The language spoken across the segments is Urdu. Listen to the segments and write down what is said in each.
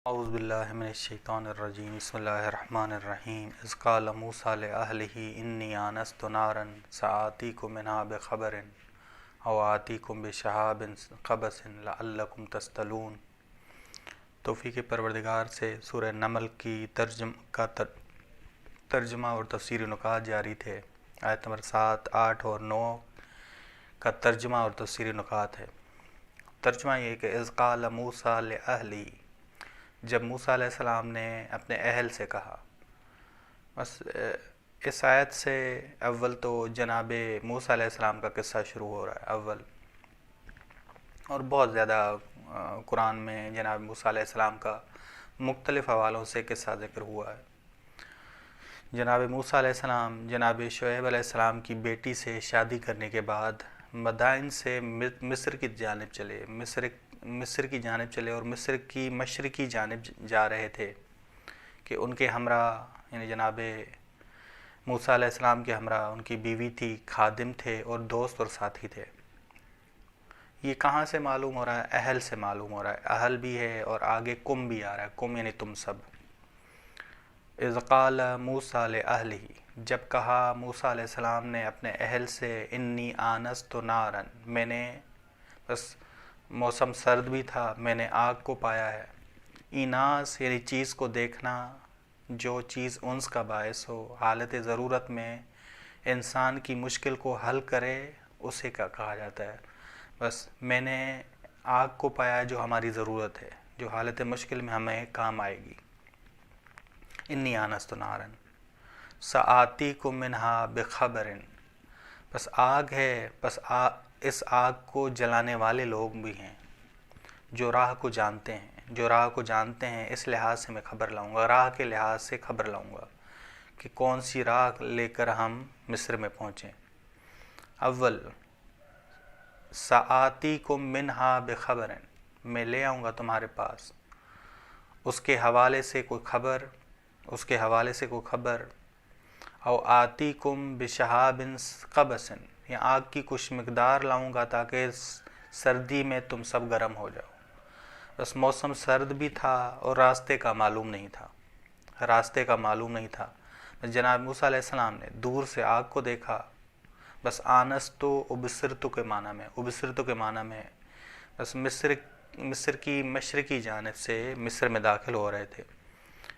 اعوذ باللہ من الشیطان الرجیم بسم اللہ الرحمن الرحیم اذ قال موسیٰ لأہلہ انی آنست نارا سآتیکم منہا بخبر او آتیکم بشہاب قبس لعلکم تصطلون۔ توفیق پروردگار سے سورہ نمل کی ترجمہ اور تفسیر نکات جاری تھے۔ آیت نمبر 7، 8 اور 9 کا ترجمہ اور تفسیر نکات ہے۔ ترجمہ یہ کہ اذ قال موسیٰ لأہلہ، جب موسیٰ علیہ السلام نے اپنے اہل سے کہا۔ بس اس آیت سے اول تو جناب موسیٰ علیہ السلام کا قصہ شروع ہو رہا ہے اول، اور بہت زیادہ قرآن میں جناب موسیٰ علیہ السلام کا مختلف حوالوں سے قصہ ذکر ہوا ہے۔ جناب موسیٰ علیہ السلام جناب شعیب علیہ السلام کی بیٹی سے شادی کرنے کے بعد مدائن سے مصر کی جانب چلے اور مصر کی مشرقی جانب جا رہے تھے کہ ان کے ہمراہ یعنی جناب موسیٰ علیہ السلام کے ہمراہ ان کی بیوی تھی، خادم تھے اور دوست اور ساتھی تھے۔ یہ کہاں سے معلوم ہو رہا ہے؟ اہل سے معلوم ہو رہا ہے۔ اہل بھی ہے اور آگے کم بھی آ رہا ہے۔ کم یعنی تم سب۔ اذ قال موسیٰ لأہلہ، جب کہا موسیٰ علیہ السلام نے اپنے اہل سے، انی آنست نارا، میں نے، بس موسم سرد بھی تھا، میں نے آگ کو پایا ہے۔ ایناس یعنی چیز کو دیکھنا، جو چیز انس کا باعث ہو، حالت ضرورت میں انسان کی مشکل کو حل کرے، اسے کیا کہا جاتا ہے۔ بس میں نے آگ کو پایا ہے جو ہماری ضرورت ہے، جو حالت مشکل میں ہمیں کام آئے گی۔ انی آنست نارا سآتیکم منہا بخبر، بس آگ ہے، بس اس آگ کو جلانے والے لوگ بھی ہیں جو راہ کو جانتے ہیں، اس لحاظ سے میں خبر لاؤں گا، راہ کے لحاظ سے خبر لاؤں گا کہ کون سی راہ لے کر ہم مصر میں پہنچیں۔ اول سآتیکم منہا بخبر، میں لے آؤں گا تمہارے پاس اس کے حوالے سے کوئی خبر، او آتیکم بشہاب قبس، یا آگ کی کچھ مقدار لاؤں گا تاکہ سردی میں تم سب گرم ہو جاؤ۔ بس موسم سرد بھی تھا اور راستے کا معلوم نہیں تھا۔ بس جناب موسیٰ علیہ السلام نے دور سے آگ کو دیکھا۔ بس آنستو ابصرتو کے معنی میں بس مصر کی مشرقی جانب سے مصر میں داخل ہو رہے تھے۔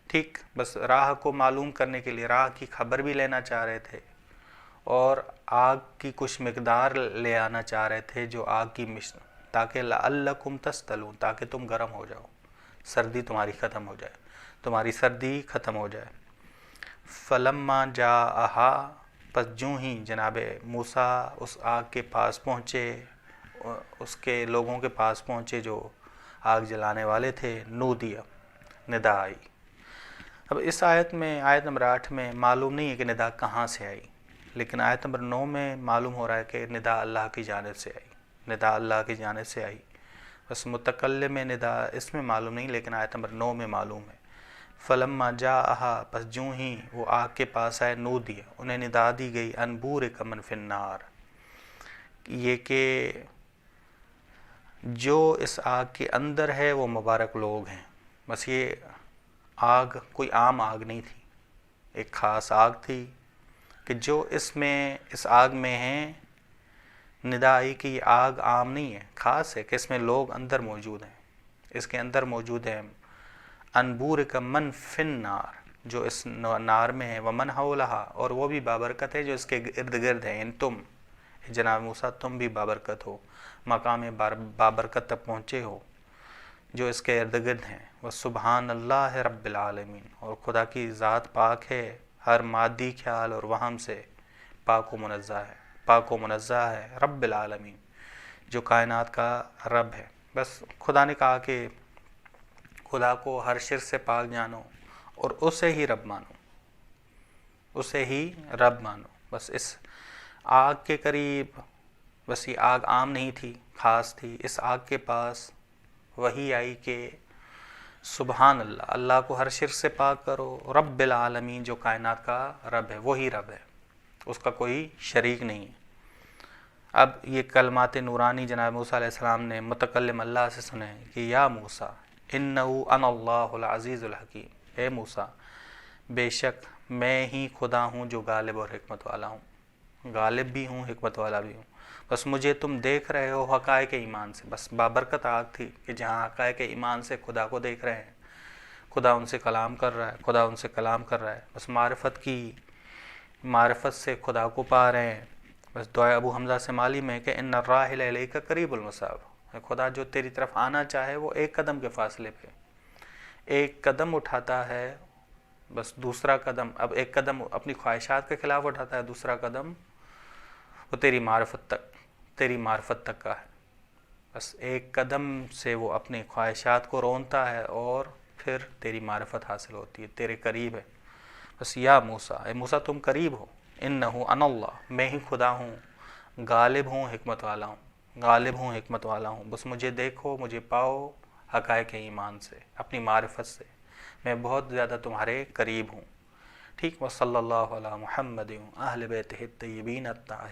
ٹھیک، بس راہ کو معلوم کرنے کے لیے راہ کی خبر بھی لینا چاہ رہے تھے اور آگ کی کچھ مقدار لے آنا چاہ رہے تھے، جو آگ کی تاکہ لعلکم تصطلون، تاکہ تم گرم ہو جاؤ، سردی تمہاری ختم ہو جائے۔ فلما جاءہا، پس جوں ہی جناب موسیٰ اس آگ کے پاس پہنچے، اس کے لوگوں کے پاس پہنچے جو آگ جلانے والے تھے، نودیا، ندا آئی۔ اب اس آیت نمبر 8 میں معلوم نہیں ہے کہ ندا کہاں سے آئی، لیکن آیت نمبر 9 میں معلوم ہو رہا ہے کہ ندا اللہ کی جانب سے آئی۔ بس متکلم ندا اس میں معلوم نہیں، لیکن آیت نمبر 9 میں معلوم ہے۔ فلما جاءہا، پس جوں ہی وہ آگ کے پاس آئے، نودیا، انہیں ندا دی گئی، ان بورک من فی النار، یہ کہ جو اس آگ کے اندر ہے وہ مبارک لوگ ہیں۔ بس یہ آگ کوئی عام آگ نہیں تھی، ایک خاص آگ تھی کہ جو اس آگ میں ہیں۔ ندا آئی کہ یہ آگ عام نہیں ہے، خاص ہے کہ اس میں لوگ اندر موجود ہیں، اس کے اندر موجود ہیں۔ انبورک من فی النار، جو اس نار میں ہے، ومن حولہا، اور وہ بھی بابرکت ہے جو اس کے ارد گرد ہیں، یعنی تم جناب موسیٰ تم بھی بابرکت ہو، مقام بابرکت تک پہنچے ہو جو اس کے ارد گرد ہیں۔ وسبحان اللہ رب العالمین، اور خدا کی ذات پاک ہے ہر مادی خیال اور وہم سے، پاک و منزہ ہے، رب العالمین، جو کائنات کا رب ہے۔ بس خدا نے کہا کہ خدا کو ہر شرک سے پاک جانو اور اسے ہی رب مانو۔ بس اس آگ کے قریب، بس یہ آگ عام نہیں تھی، خاص تھی۔ اس آگ کے پاس وحی آئی کہ سبحان اللہ، اللہ کو ہر شرک سے پاک کرو، رب العالمین، جو کائنات کا رب ہے، وہی رب ہے، اس کا کوئی شریک نہیں ہے۔ اب یہ کلمات نورانی جناب موسیٰ علیہ السلام نے متکلم اللہ سے سنے کہ یا موسیٰ، انہو انا اللہ العزیز الحکیم، اے موسیٰ بے شک میں ہی خدا ہوں جو غالب اور حکمت والا ہوں، غالب بھی ہوں حکمت والا بھی ہوں، بس مجھے تم دیکھ رہے ہو حقائق ایمان سے۔ بس بابرکت آگ تھی کہ جہاں حقائق ایمان سے خدا کو دیکھ رہے ہیں، خدا ان سے کلام کر رہا ہے، خدا ان سے کلام کر رہا ہے، بس معرفت سے خدا کو پا رہے ہیں۔ بس دعا ابو حمزہ سے معلوم ہے کہ ان الراحل الیک قریب المصاب، خدا جو تیری طرف آنا چاہے وہ ایک قدم کے فاصلے پہ، ایک قدم اٹھاتا ہے، بس دوسرا قدم، اب ایک قدم اپنی خواہشات کے خلاف اٹھاتا ہے، دوسرا قدم وہ تیری معرفت تک کا ہے۔ بس ایک قدم سے وہ اپنی خواہشات کو رونتا ہے اور پھر تیری معرفت حاصل ہوتی ہے، تیرے قریب ہے۔ بس یا موسیٰ، اے موسیٰ تم قریب ہو، انہو انا اللہ، میں ہی خدا ہوں، غالب ہوں حکمت والا ہوں، بس مجھے دیکھو، مجھے پاؤ حقائق ایمان سے، اپنی معرفت سے، میں بہت زیادہ تمہارے قریب ہوں۔ ٹھیک، وصلی اللہ علی محمد اہل بیتہ الطیبین الطاہرین۔